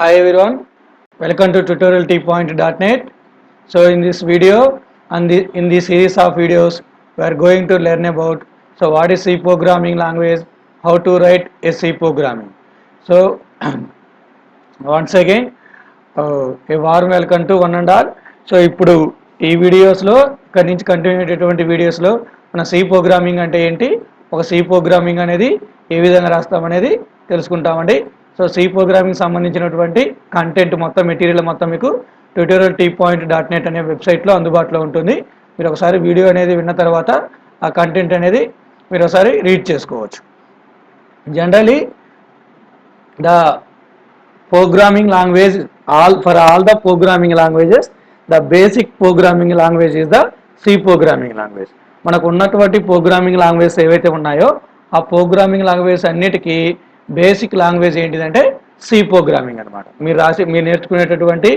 Hi everyone, welcome to tutorialtpoint.net. So in this video and in this series of videos, we are going to learn about what is C programming language, how to write a C programming. So once again, a warm welcome to one and all. So ఇప్పుడు ఈ వీడియోస్లో ఇక్కడి నుంచి continue అయ్యేటటువంటి వీడియోస్లో మన C programming అంటే ఏంటి, ఒక సి ప్రోగ్రామింగ్ అనేది ఏ విధంగా రాస్తామనేది తెలుసుకుంటామండి. సో సి ప్రోగ్రామింగ్ సంబంధించినటువంటి కంటెంట్ మొత్తం మెటీరియల్ మొత్తం మీకు tutorialtpoint.net అనే వెబ్సైట్లో అందుబాటులో ఉంటుంది. మీరు ఒకసారి వీడియో అనేది విన్న తర్వాత ఆ కంటెంట్ అనేది మీరు ఒకసారి రీడ్ చేసుకోవచ్చు. Generally the programming language, for all the programming languages, the basic programming language is the C programming language. మనకు ఉన్నటువంటి ప్రోగ్రామింగ్ లాంగ్వేజ్ ఏవైతే ఉన్నాయో ఆ ప్రోగ్రామింగ్ లాంగ్వేజ్ అన్నిటికీ బేసిక్ లాంగ్వేజ్ ఏంటిదంటే సి ప్రోగ్రామింగ్ అనమాట. మీరు నేర్చుకునేటటువంటి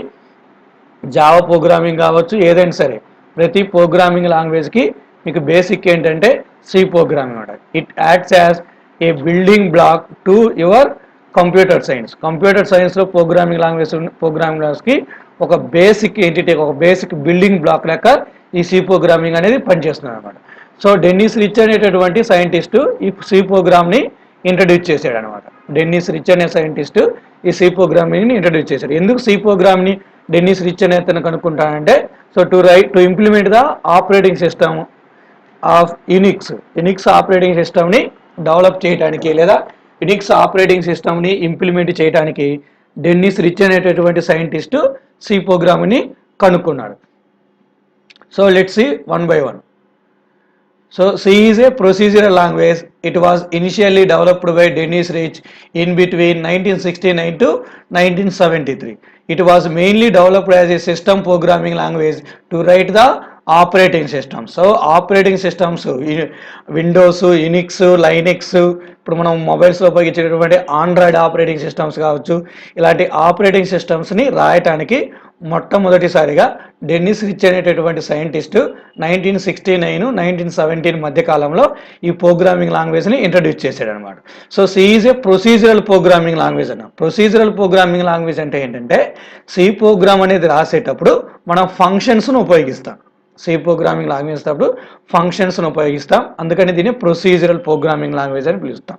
జావా ప్రోగ్రామింగ్ కావచ్చు, ఏదైనా సరే ప్రతి ప్రోగ్రామింగ్ లాంగ్వేజ్కి మీకు బేసిక్ ఏంటంటే సి ప్రోగ్రామింగ్ అనమాట. It acts as a building block to your computer సైన్స్లో ప్రోగ్రామింగ్ లాంగ్వేజ్కి ఒక బేసిక్ ఎంటిటీ, ఒక బేసిక్ బిల్డింగ్ బ్లాక్ లెక్క ఈ సి ప్రోగ్రామింగ్ అనేది పనిచేస్తుంది అనమాట. సో డెన్నిస్ రిచ్ అనేటటువంటి సైంటిస్టు ఈ సి ప్రోగ్రామ్ని ఇంట్రడ్యూస్ చేశాడు అనమాట. డెన్నిస్ రిచ్ అనే సైంటిస్టు ఈ సి ప్రోగ్రామింగ్ని ఇంట్రడ్యూస్ చేశాడు. ఎందుకు సి ప్రోగ్రామ్ని డెన్నిస్ రిచ్ అనే అతను కనుక్కుంటానంటే, so to implement the operating system of Unix operating సిస్టమ్ని డెవలప్ చేయడానికి లేదా యునిక్స్ ఆపరేటింగ్ సిస్టమ్ని ఇంప్లిమెంట్ చేయడానికి డెన్నిస్ రిచ్ అనేటటువంటి సైంటిస్టు సి ప్రోగ్రామ్ని కనుక్కున్నాడు. So let's see one by one. So C is a procedural language. It was initially developed by Dennis Rich in between 1969 to 1973. It was mainly developed as a system programming language to write the operating systems. So operating systems Windows, Unix, Linux, ఇప్పుడు మనం మొబైల్స్లో ఉపయోగించేటటువంటి Android operating systems కావచ్చు, ఇలాంటి operating సిస్టమ్స్ని రాయటానికి మొట్టమొదటిసారిగా Dennis Ritchie అనేటటువంటి scientist 1969, 1917 మధ్యకాలంలో ఈ programming లాంగ్వేజ్ని ఇంట్రడ్యూస్ చేశాడు అనమాట. So C is a procedural programming language అన్న. ప్రొసీజరల్ ప్రోగ్రామింగ్ లాంగ్వేజ్ అంటే ఏంటంటే సి ప్రోగ్రామ్ అనేది రాసేటప్పుడు మనం ఫంక్షన్స్ను ఉపయోగిస్తాం. సి ప్రోగ్రామింగ్ లాంగ్వేజ్ అప్పుడు ఫంక్షన్స్ను ఉపయోగిస్తాం, అందుకని దీన్ని ప్రొసీజరల్ ప్రోగ్రామింగ్ లాంగ్వేజ్ అని పిలుస్తాం.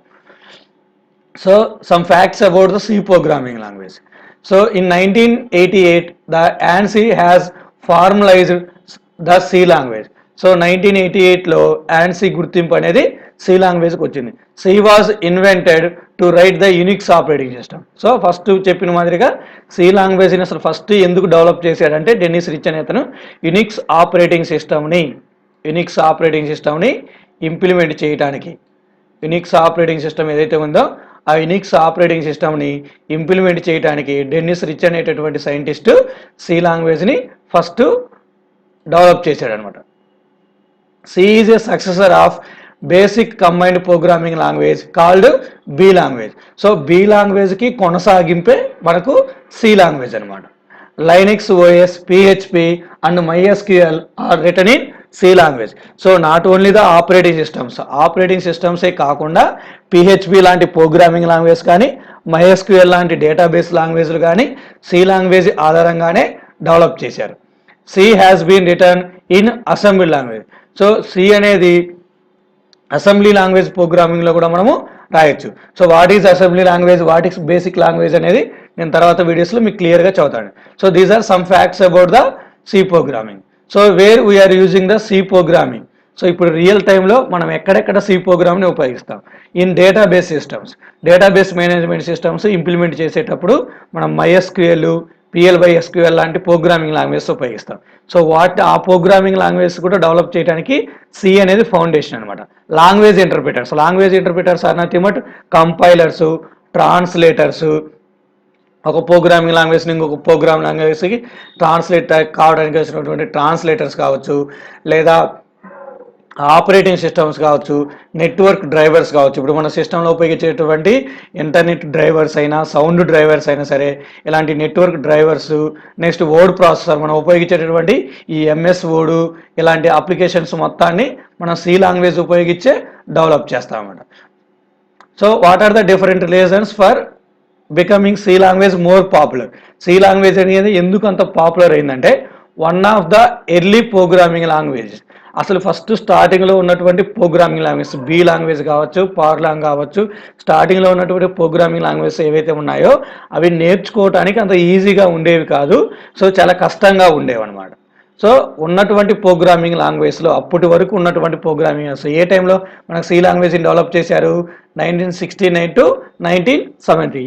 So some facts about the C programming language. So in 1988, the ANSI has formalized the C language. So 1988లో ANSI గుర్తింపు అనేది సి లాంగ్వేజ్కి వచ్చింది. C was invented to write the Unix operating system. So first చెప్పిన మాదిరిగా C లాంగ్వేజ్ని అసలు first ఎందుకు develop చేశాడంటే డెన్నిస్ రిచ్ అనే అతను యునిక్స్ ఆపరేటింగ్ సిస్టమ్ని ఇంప్లిమెంట్ చేయడానికి, యునిక్స్ ఆపరేటింగ్ సిస్టమ్ ఏదైతే ఉందో ఆ యునిక్స్ ఆపరేటింగ్ సిస్టమ్ని ఇంప్లిమెంట్ చేయడానికి డెన్నిస్ రిచ్ అనేటటువంటి సైంటిస్టు సి లాంగ్వేజ్ని ఫస్ట్ డెవలప్ చేశాడనమాట. C is a successor of basic combined programming language called B language. సో బి లాంగ్వేజ్కి కొనసాగింపే మనకు సి లాంగ్వేజ్ అనమాట. Linux OS, PHP and MySQL are written in C language. So not only the operating సిస్టమ్సే కాకుండా PHP లాంటి programming language కానీ, MySQL లాంటి డేటాబేస్ లాంగ్వేజ్లు కానీ సి లాంగ్వేజ్ ఆధారంగానే డెవలప్ చేశారు. C has been written in assembly language. So C అనేది అసెంబ్లీ లాంగ్వేజ్ ప్రోగ్రామింగ్లో కూడా మనము రాయొచ్చు. So what is assembly language, what is basic language అనేది నేను తర్వాత వీడియోస్లో మీకు క్లియర్గా చదువుతాను. So these are some facts about the C programming. So where we are using the C programming. So ఇప్పుడు రియల్ టైంలో మనం ఎక్కడెక్కడ సి ప్రోగ్రామ్ని ఉపయోగిస్తాం. In database management systems implement చేసేటప్పుడు మనం MySQL, PL/SQL లాంటి ప్రోగ్రామింగ్ లాంగ్వేజ్ ఉపయోగిస్తాం. సో ఆ ప్రోగ్రామింగ్ లాంగ్వేజ్ కూడా డెవలప్ చేయడానికి సి అనేది ఫౌండేషన్ అనమాట. Language interpreters are nothing but compilers, translators. ఒక ప్రోగ్రామింగ్ లాంగ్వేజ్ని ఇంకొక ప్రోగ్రామింగ్ లాంగ్వేజ్కి ట్రాన్స్లేట్ కావడానికి వచ్చినటువంటి ట్రాన్స్లేటర్స్ కావచ్చు, లేదా ఆపరేటింగ్ సిస్టమ్స్ కావచ్చు, నెట్వర్క్ డ్రైవర్స్ కావచ్చు. ఇప్పుడు మన సిస్టంలో ఉపయోగించేటువంటి ఇంటర్నెట్ డ్రైవర్స్ అయినా, సౌండ్ డ్రైవర్స్ అయినా సరే, ఇలాంటి network drivers. Next word processor, మనం ఉపయోగించేటటువంటి ఈ MS వర్డ్ ఇలాంటి అప్లికేషన్స్ మొత్తాన్ని మనం సి లాంగ్వేజ్ ఉపయోగించే డెవలప్ చేస్తామన్నమాట. So what are the different reasons for becoming C language more popular. C language అనేది ఎందుకు అంత పాపులర్ అయిందంటే one of the early programming language. అసలు ఫస్ట్ స్టార్టింగ్లో ఉన్నటువంటి ప్రోగ్రామింగ్ లాంగ్వేజ్ బి లాంగ్వేజ్ కావచ్చు, పార్లాంగ్ కావచ్చు, స్టార్టింగ్లో ఉన్నటువంటి ప్రోగ్రామింగ్ లాంగ్వేజ్ ఏవైతే ఉన్నాయో అవి నేర్చుకోవడానికి అంత ఈజీగా ఉండేవి కాదు. సో చాలా కష్టంగా ఉండేవి అనమాట. సో ఉన్నటువంటి ప్రోగ్రామింగ్ లాంగ్వేజ్లో అప్పటి వరకు ఉన్నటువంటి ప్రోగ్రామింగ్ ఏ టైంలో మనకు సి లాంగ్వేజ్ని డెవలప్ చేశారు? 1969 to 1970.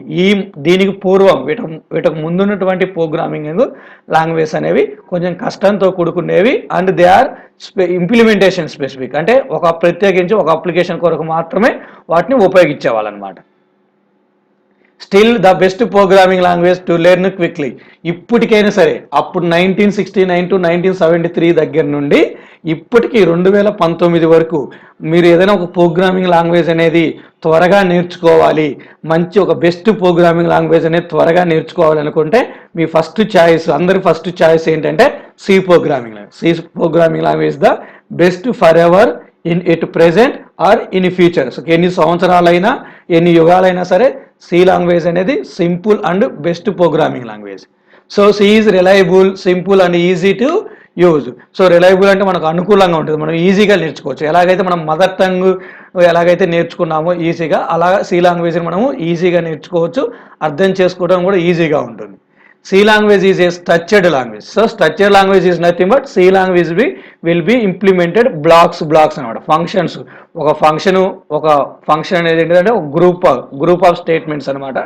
దీనికి పూర్వం వీటికి ముందున్నటువంటి ప్రోగ్రామింగ్ లాంగ్వేజ్ అనేవి కొంచెం కష్టంతో కూడుకునేవి and they are implementation specific. అంటే ప్రత్యేకించి ఒక అప్లికేషన్ కొరకు మాత్రమే వాటిని ఉపయోగించేవాళ్ళు అనమాట. Still the best programming language to learn quickly. ఇప్పటికైనా సరే అప్పుడు 1969 to 1973 దగ్గర నుండి ఇప్పటికీ 2019 వరకు మీరు ఏదైనా ఒక ప్రోగ్రామింగ్ లాంగ్వేజ్ అనేది త్వరగా నేర్చుకోవాలి, మంచి ఒక బెస్ట్ ప్రోగ్రామింగ్ లాంగ్వేజ్ అనేది త్వరగా నేర్చుకోవాలి అనుకుంటే మీ ఫస్ట్ చాయిస్, అందరి ఫస్ట్ చాయిస్ ఏంటంటే C programming language. C programming language the best for ever in it present or in future. So ఎన్ని సంవత్సరాలైనా ఎన్ని యుగాలైనా సరే సి లాంగ్వేజ్ అనేది simple and best programming language. So C is reliable, simple and easy to use. So reliable అంటే మనకు అనుకూలంగా ఉంటుంది, మనం ఈజీగా నేర్చుకోవచ్చు. ఎలాగైతే మనం మదర్ టంగ్ ఎలాగైతే నేర్చుకున్నామో ఈజీగా, అలాగా సి లాంగ్వేజ్ని మనము ఈజీగా నేర్చుకోవచ్చు, అర్థం చేసుకోవడం కూడా ఈజీగా ఉంటుంది. C language is a structured language. So structured language is nothing but C language will be implemented blocks అనమాట. ఫంక్షన్స్ ఒక ఫంక్షన్ అనేది ఏంటంటే ఒక గ్రూప్ ఆఫ్ స్టేట్మెంట్స్ అనమాట.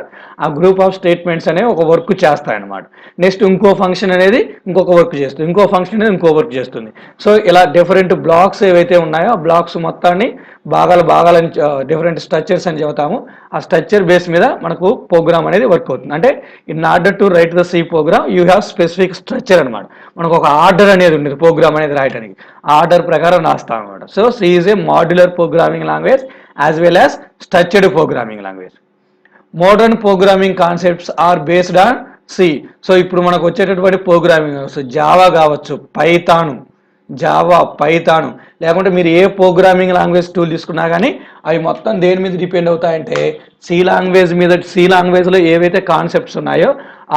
ఆ గ్రూప్ ఆఫ్ స్టేట్మెంట్స్ అనేవి ఒక వర్క్ చేస్తాయన్నమాట. నెక్స్ట్ ఇంకో ఫంక్షన్ అనేది ఇంకొక వర్క్ చేస్తుంది, ఇంకో ఫంక్షన్ అనేది ఇంకో వర్క్ చేస్తుంది. సో ఇలా డిఫరెంట్ బ్లాక్స్ ఏవైతే ఉన్నాయో ఆ బ్లాక్స్ మొత్తాన్ని భాగాలని డిఫరెంట్ స్ట్రక్చర్స్ అని చెబుతాము. ఆ స్ట్రక్చర్ బేస్ మీద మనకు ప్రోగ్రామ్ అనేది వర్క్ అవుతుంది. అంటే in order to write the C program you have specific structure అనమాట. మనకు ఒక ఆర్డర్ అనేది ఉండేది ప్రోగ్రామ్ అనేది రాయడానికి, ఆర్డర్ ప్రకారం రాస్తాం అనమాట. So C is a modular programming language as well as structured programming language. Modern programming concepts are based on C. So ఇప్పుడు మనకు వచ్చేటటువంటి ప్రోగ్రామింగ్ జావా కావచ్చు, పైథాను లేకుంటే మీరు ఏ ప్రోగ్రామింగ్ లాంగ్వేజ్ టూల్ తీసుకున్నా కానీ అవి మొత్తం దేని మీద డిపెండ్ అవుతాయంటే సి లాంగ్వేజ్ మీద. సి లాంగ్వేజ్లో ఏవైతే కాన్సెప్ట్స్ ఉన్నాయో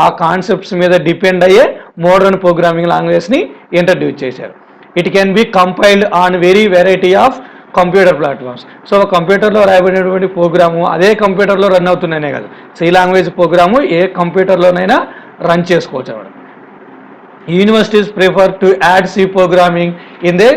ఆ కాన్సెప్ట్స్ మీద డిపెండ్ అయ్యే మోడర్న్ ప్రోగ్రామింగ్ లాంగ్వేజ్ని ఇంట్రడ్యూస్ చేశారు. It can be compiled on variety of computer platforms. So కంప్యూటర్లో రాయబడినటువంటి ప్రోగ్రాము అదే కంప్యూటర్లో రన్ అవుతున్నానే కదా, సి లాంగ్వేజ్ ప్రోగ్రాము ఏ కంప్యూటర్లోనైనా రన్ చేసుకోవచ్చు అన్నమాట. Universities prefer to add C programming in their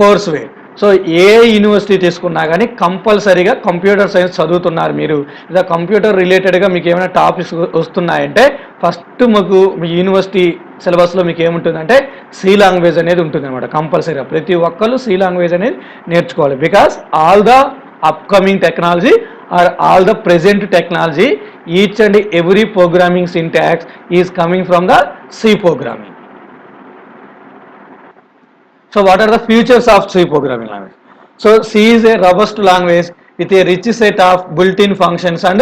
course way. So ఏ యూనివర్సిటీ తీసుకున్నా కానీ కంపల్సరీగా కంప్యూటర్ సైన్స్ చదువుతున్నారు మీరు, లేదా కంప్యూటర్ రిలేటెడ్గా మీకు ఏమైనా టాపిక్స్ వస్తున్నాయంటే ఫస్ట్ మాకు మీ యూనివర్సిటీ సిలబస్లో మీకు ఏముంటుందంటే సి లాంగ్వేజ్ అనేది ఉంటుంది అనమాట. కంపల్సరీగా ప్రతి ఒక్కళ్ళు సి లాంగ్వేజ్ అనేది నేర్చుకోవాలి. Because all the upcoming technology or all the present technology each and every programming syntax is coming from the C programming. So what are the features of C programming language? So C is a robust language with a rich set of built-in functions and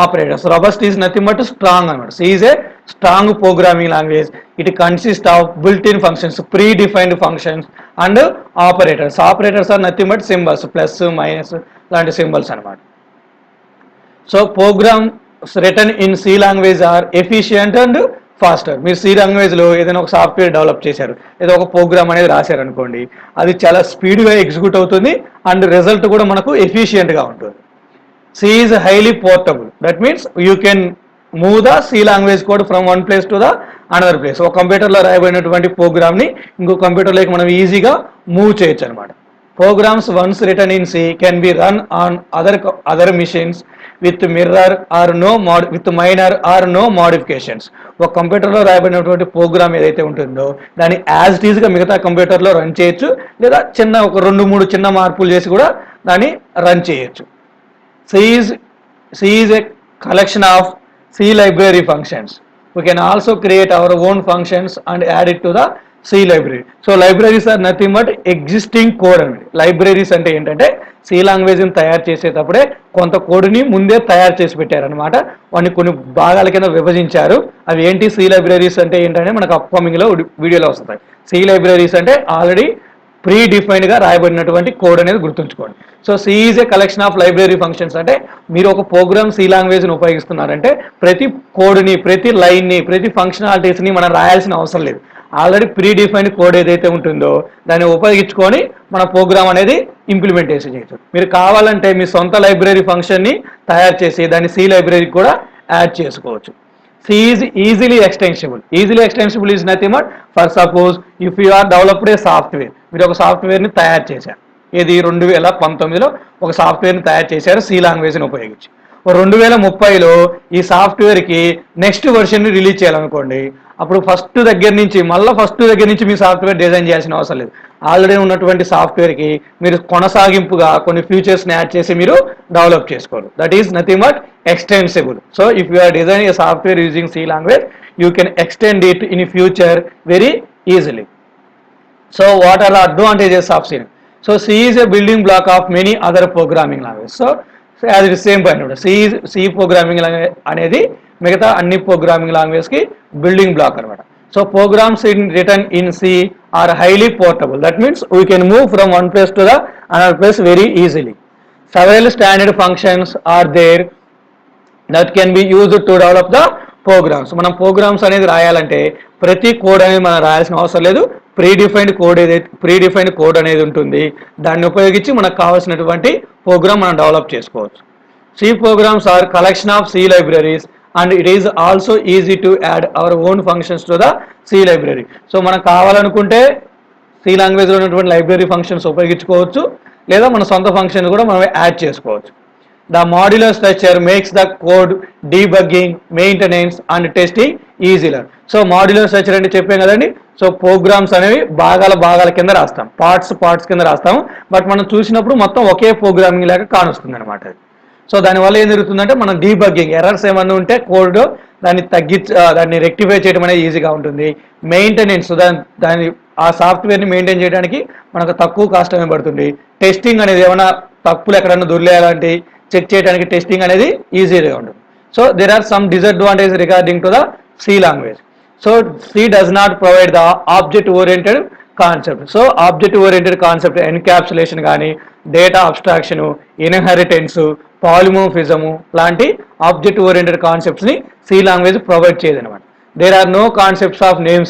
operators. Robust is nothing but strong. C is a strong programming language. It consists of built-in functions, predefined functions and operators. Operators are nothing but symbols, plus, minus, and symbols. So programs written in C language are efficient and faster. మీరు C లాంగ్వేజ్లో ఏదైనా ఒక software develop చేశారు, ఏదో ఒక programme అనేది రాశారు అనుకోండి, అది చాలా స్పీడ్గా ఎగ్జిక్యూట్ అవుతుంది అండ్ రిజల్ట్ కూడా మనకు ఎఫిషియెంట్గా ఉంటుంది. C is highly portable. That means you can move the C language code from one place to the another place. ఒక కంప్యూటర్లో రాయబడినటువంటి ప్రోగ్రామ్ని ఇంకో కంప్యూటర్లోకి మనం ఈజీగా మూవ్ చేయొచ్చు అనమాట. Programs once written in C can be run on other machines with minor or no modifications. ఒక కంప్యూటర్లో రాయబడినటువంటి ప్రోగ్రామ్ ఏదైతే ఉంటుందో దాన్ని యాజ్ ఇట్ ఈజ్గా మిగతా కంప్యూటర్లో రన్ చేయొచ్చు, లేదా ఒక 2-3 చిన్న మార్పులు చేసి కూడా దాన్ని రన్ చేయొచ్చు. C is a collection of C library functions. We can also create our own functions and add it to the C library. So libraries are nothing but existing code అండి. లైబ్రరీస్ అంటే ఏంటంటే C లాంగ్వేజ్ని తయారు చేసేటప్పుడే కొంత కోడ్ని ముందే తయారు చేసి పెట్టారనమాట. వాటిని కొన్ని భాగాల కింద విభజించారు. అవి ఏంటి సి లైబ్రరీస్ అంటే ఏంటంటే మనకు అప్కమింగ్లో వీడియోలో వస్తాయి. సి లైబ్రరీస్ అంటే ఆల్రెడీ ప్రీ డిఫైన్డ్గా రాయబడినటువంటి కోడ్ అనేది గుర్తుంచుకోండి. So C is a collection of library functions. అంటే మీరు ఒక ప్రోగ్రామ్ సి లాంగ్వేజ్ని ఉపయోగిస్తున్నారంటే ప్రతి కోడ్ని, ప్రతి లైన్ని, ప్రతి ఫంక్షనాలిటీస్ని మనం రాయాల్సిన అవసరం లేదు. ఆల్రెడీ ప్రీ డిఫైన్డ్ కోడ్ ఏదైతే ఉంటుందో దాన్ని ఉపయోగించుకొని మన ప్రోగ్రామ్ అనేది ఇంప్లిమెంటేషన్ చేయొచ్చు. మీరు కావాలంటే మీ సొంత లైబ్రరీ ఫంక్షన్ని తయారు చేసి దాన్ని సి లైబ్రరీకి కూడా యాడ్ చేసుకోవచ్చు. C is easily extensible. Easily extensible is nothing but, for suppose if you are developed a software, మీరు ఒక సాఫ్ట్వేర్ని తయారు చేశారు. ఇది 2019లో ఒక సాఫ్ట్వేర్ని తయారు చేశారు సి లాంగ్వేజ్ని ఉపయోగించి. 2030లో ఈ సాఫ్ట్వేర్కి నెక్స్ట్ వర్షన్ని రిలీజ్ చేయాలనుకోండి. అప్పుడు ఫస్ట్ దగ్గర నుంచి మీ సాఫ్ట్వేర్ డిజైన్ చేయాల్సిన అవసరం లేదు. ఆల్రెడీ ఉన్నటువంటి సాఫ్ట్వేర్కి మీరు కొనసాగింపుగా కొన్ని ఫీచర్స్ని యాడ్ చేసి మీరు డెవలప్ చేసుకోరు. That is nothing but extensible. So if you are designing a software using C language, you can extend it in future very easily. So what are the advantages of C? So C is a building block of many other programming languages. So as it is same point, C programming language అనేది మిగతా అన్ని programming language కి building block అనమాట. So programs written in C are highly portable. That means we can move from one place to the another place very easily. Several standard functions are there that can be used to develop the programs. మనం programmes అనేది రాయాలంటే ప్రతి code అనేది మనం రాయాల్సిన అవసరం లేదు. Pre defined code అనేది ఉంటుంది. దాన్ని ఉపయోగించి మనకు కావాల్సినటువంటి ప్రోగ్రామ్ మనం డెవలప్ చేసుకోవచ్చు. C programs are collection of C libraries and it is also easy to add our own functions to the C library. So మనకు కావాలనుకుంటే సి లాంగ్వేజ్లో ఉన్నటువంటి లైబ్రరీ ఫంక్షన్స్ ఉపయోగించుకోవచ్చు, లేదా మన సొంత ఫంక్షన్ కూడా మనం యాడ్ చేసుకోవచ్చు. The modular structure makes the code debugging, maintenance and testing easier. So modular structure అంటే చెప్పాం కదండి. సో ప్రోగ్రామ్స్ అనేవి భాగాల కింద రాస్తాం, పార్ట్స్ కింద రాస్తాం. బట్ మనం చూసినప్పుడు మొత్తం ఒకే ప్రోగ్రామింగ్ లాగా కానొస్తుంది అనమాట. సో దానివల్ల ఏం జరుగుతుందంటే మనం డీబగ్గింగ్, ఎర్రర్స్ ఏమన్నా ఉంటే కోడ్ దాన్ని రెక్టిఫై చేయడం అనేది ఈజీగా ఉంటుంది. మెయింటెనెన్స్, దాని ఆ సాఫ్ట్వేర్ని మెయింటైన్ చేయడానికి మనకు తక్కువ కాస్ట్ అనేది పడుతుంది. టెస్టింగ్ అనేది ఏమైనా తప్పులు ఎక్కడన్నా దొరికేయాలంటే చెక్ చేయడానికి టెస్టింగ్ అనేది ఈజీగా ఉంటుంది. So there are some disadvantage regarding to the C language. So C does not provide the object oriented concept. So object oriented concept encapsulation కానీ, డేటా అబ్స్ట్రాక్షను, ఇన్హెరిటెన్స్, పాలిమోర్ఫిజము లాంటి ఆబ్జెక్ట్ ఓరియంటెడ్ కాన్సెప్ట్స్ని C language provide చేయదు అనమాట. There are no concepts of name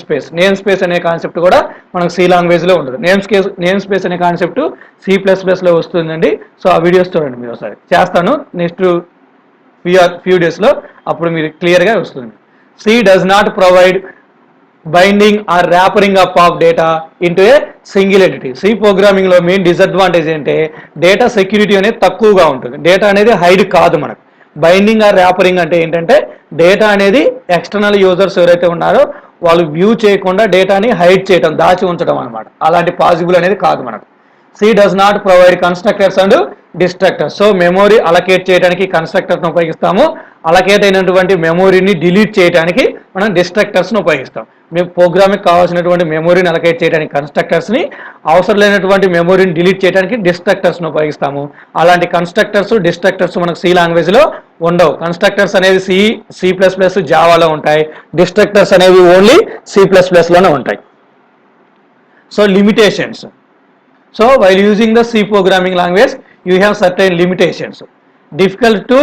space అనే concept కూడా మనకు C లాంగ్వేజ్లో ఉంటుంది. నేమ్ స్పేస్ అనే కాన్సెప్ట్ C++లో వస్తుందండి. సో ఆ వీడియోస్ చూడండి, మీరు ఒకసారి చేస్తాను నెక్స్ట్ ఫ్యూ డేస్లో, అప్పుడు మీరు క్లియర్గా వస్తుంది. C does not provide binding or wrapping up of data into a single entity. C ప్రోగ్రామింగ్లో మెయిన్ డిసడ్వాంటేజ్ ఏంటంటే డేటా సెక్యూరిటీ అనేది తక్కువగా ఉంటుంది. డేటా అనేది హైడ్ కాదు మనకు. బైండింగ్ ఆర్ ర్యాపరింగ్ అంటే ఏంటంటే డేటా అనేది ఎక్స్టర్నల్ యూజర్స్ ఎవరైతే ఉన్నారో వాళ్ళు వ్యూ చేయకుండా డేటాని హైడ్ చేయడం, దాచి ఉంచడం అనమాట. అలాంటి పాసిబుల్ అనేది కాదు మనకు. C does not provide constructors and destructors. So memory allocate చేయడానికి కన్స్ట్రక్టర్స్ని ఉపయోగిస్తాము. అలకేట్ అయినటువంటి మెమొరీని డిలీట్ చేయడానికి మనం డిస్ట్రక్టర్స్ని ఉపయోగిస్తాం. మేము ప్రోగ్రామింగ్ కావాల్సినటువంటి మెమొరీని అలకేట్ చేయడానికి కన్స్ట్రక్టర్స్ని, అవసరం లేనటువంటి మెమొరీని డిలీట్ చేయడానికి డిస్ట్రక్టర్స్ని ఉపయోగిస్తాము. అలాంటి కన్స్ట్రక్టర్స్, డిస్ట్రక్టర్స్ మనకు సి లాంగ్వేజ్లో ఉండవు. కన్స్ట్రక్టర్స్ అనేవి C++, జావాలో ఉంటాయి. డిస్ట్రక్టర్స్ అనేవి ఓన్లీ C++లోనే ఉంటాయి. So limitations. So while using the C programming language, you have certain limitations. Difficult to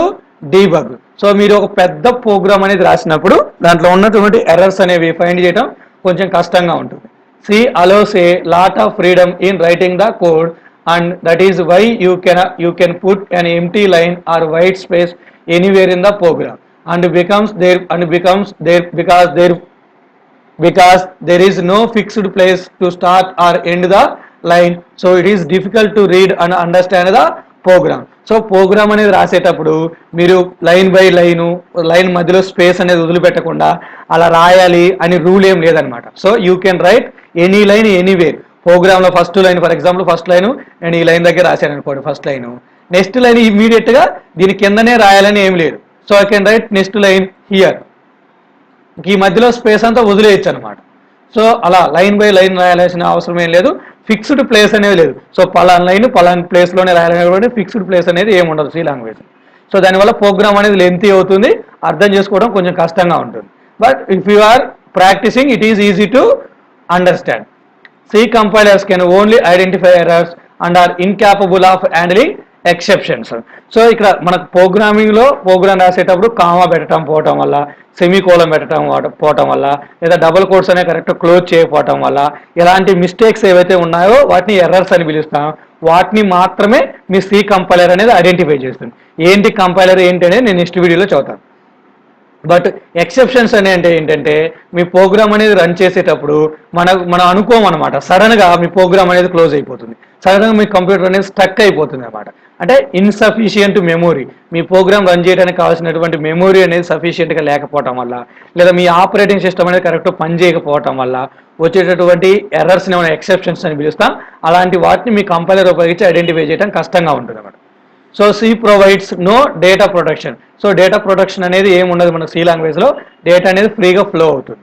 debug. So మీరు ఒక పెద్ద ప్రోగ్రామ్ అనేది రాసినప్పుడు దాంట్లో ఉన్నటువంటి ఎర్రర్స్ అనేవి ఫైండ్ చేయడం కొంచెం కష్టంగా ఉంటుంది. C allows a lot of freedom in writing the code, and that is why you can put an empty line or white space anywhere in the program, and becomes there because there is no fixed place to start or end the line, so it is difficult to read and understand the program. So program అనేది రాసేటప్పుడు మీరు line by line మధ్యలో space అనేది వదిలిపెట్టకుండా అలా రాయాలి అని rule ఏం లేదనమాట. So you can write any line anywhere. ప్రోగ్రామ్లో first line, for example first line నేను ఈ లైన్ దగ్గర రాశాను అనుకోండి, ఫస్ట్ లైన్, నెక్స్ట్ లైన్ ఇమీడియట్గా దీని కిందనే రాయాలని ఏం లేదు. So I can write next line here. ఈ మధ్యలో స్పేస్ అంతా వదిలేయచ్చు అనమాట. సో అలా లైన్ బై లైన్ రాయాల్సిన అవసరం ఏం లేదు. ఫిక్స్డ్ ప్లేస్ అనేది లేదు. సో పలాన్ లైన్ పలాన్ ప్లేస్లోనే రాయాలనేటువంటి ఫిక్స్డ్ ప్లేస్ అనేది ఏమి ఉండదు సి లాంగ్వేజ్. సో దానివల్ల ప్రోగ్రామ్ అనేది లెంతీ అవుతుంది, అర్థం చేసుకోవడం కొంచెం కష్టంగా ఉంటుంది. But if you are practising, it is easy to understand. C compilers can only identify errors and are incapable of handling exceptions. So ఇక్కడ మనకు ప్రోగ్రామింగ్లో ప్రోగ్రామ్ రాసేటప్పుడు కామా పెట్టడం పోవటం వల్ల, సెమీకోలం పెట్టడం పోవటం వల్ల, లేదా డబుల్ కోట్స్ అనే కరెక్ట్ క్లోజ్ చేయకపోవటం వల్ల ఇలాంటి మిస్టేక్స్ ఏవైతే ఉన్నాయో వాటిని ఎర్రర్స్ అని పిలుస్తాం. వాటిని మాత్రమే మీ సి కంపైలర్ అనేది ఐడెంటిఫై చేస్తుంది. ఏంటి కంపైలర్ ఏంటి అనేది నేను నెక్స్ట్ వీడియోలో చదువుతాను. బట్ ఎక్సెప్షన్స్ అనే అంటే ఏంటంటే మీ ప్రోగ్రామ్ అనేది రన్ చేసేటప్పుడు మనం అనుకోమన్నమాట, సడన్గా మీ ప్రోగ్రామ్ అనేది క్లోజ్ అయిపోతుంది, సడన్గా మీ కంప్యూటర్ అనేది స్టక్ అయిపోతుంది అనమాట. అంటే ఇన్సఫిషియంట్ మెమొరీ, మీ ప్రోగ్రామ్ రన్ చేయడానికి కావాల్సినటువంటి మెమొరీ అనేది సఫిషియెంట్గా లేకపోవటం వల్ల, లేదా మీ ఆపరేటింగ్ సిస్టమ్ అనేది కరెక్ట్ పని చేయకపోవటం వల్ల వచ్చేటటువంటి ఎర్రర్స్ని మనం ఎక్సెప్షన్స్ అని పిలుస్తాం. అలాంటి వాటిని మీ కంపైలర్ ఉపయోగించి ఐడెంటిఫై చేయడం కష్టంగా ఉంటుంది అన్నమాట. So C provides no data protection. So data protection అనేది ఏమి ఉండదు మనకు సి లాంగ్వేజ్లో. డేటా అనేది ఫ్రీగా ఫ్లో అవుతుంది.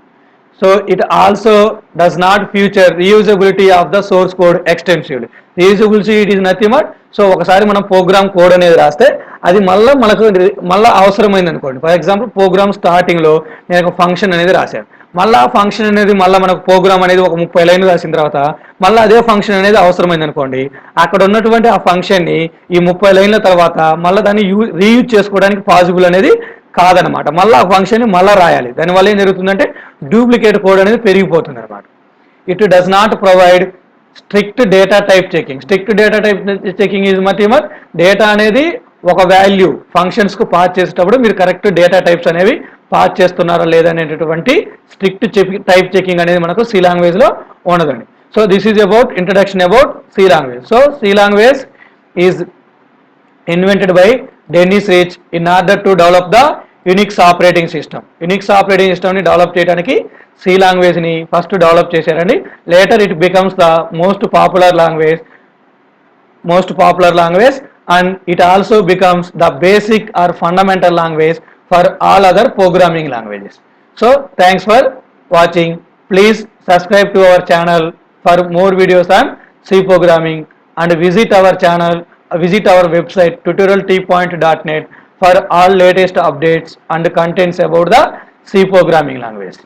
So it also does not future reusability of the source code extensively. Reusability it is nothing but, so ఒకసారి మనం ప్రోగ్రామ్ కోడ్ అనేది రాస్తే అది మళ్ళీ అవసరమైంది అనుకోండి. ఫర్ ఎగ్జాంపుల్ ప్రోగ్రామ్ స్టార్టింగ్లో నేను ఒక ఫంక్షన్ అనేది రాశాను, మళ్ళీ ఆ ఫంక్షన్ అనేది మనకు ప్రోగ్రామ్ అనేది ఒక 30 లైన్లు రాసిన తర్వాత మళ్ళీ అదే ఫంక్షన్ అనేది అవసరమైంది అనుకోండి. అక్కడ ఉన్నటువంటి ఆ ఫంక్షన్ని ఈ 30 లైన్ల తర్వాత మళ్ళీ దాన్ని రీయూజ్ చేసుకోవడానికి పాసిబుల్ అనేది కాదనమాట. మళ్ళీ ఆ ఫంక్షన్ని మళ్ళీ రాయాలి. దానివల్ల ఏం జరుగుతుందంటే డూప్లికేట్ కోడ్ అనేది పెరిగిపోతుంది అనమాట. It does not provide strict data type checking. Strict data type checking is multimer. Data అనేది ఒక వాల్యూ ఫంక్షన్స్కు పాస్ చేసేటప్పుడు మీరు కరెక్ట్ డేటా టైప్స్ అనేవి పాస్ చేస్తున్నారా లేదనేటటువంటి స్ట్రిక్ట్ టైప్ చెకింగ్ అనేది మనకు సి లాంగ్వేజ్లో ఉండదండి. So this is about introduction about C language. So C language is invented by Dennis Ritchie in order to develop the Unix operating system. Unix operating సిస్టమ్ని develop చేయడానికి C లాంగ్వేజ్ని first develop చేశారండి. Later it becomes the most popular language and it also becomes the basic or fundamental language for all other programming languages. So thanks for watching. Please subscribe to our channel for more videos on C programming and visit our website tutorialtpoint.net for all latest updates and contents about the C programming language.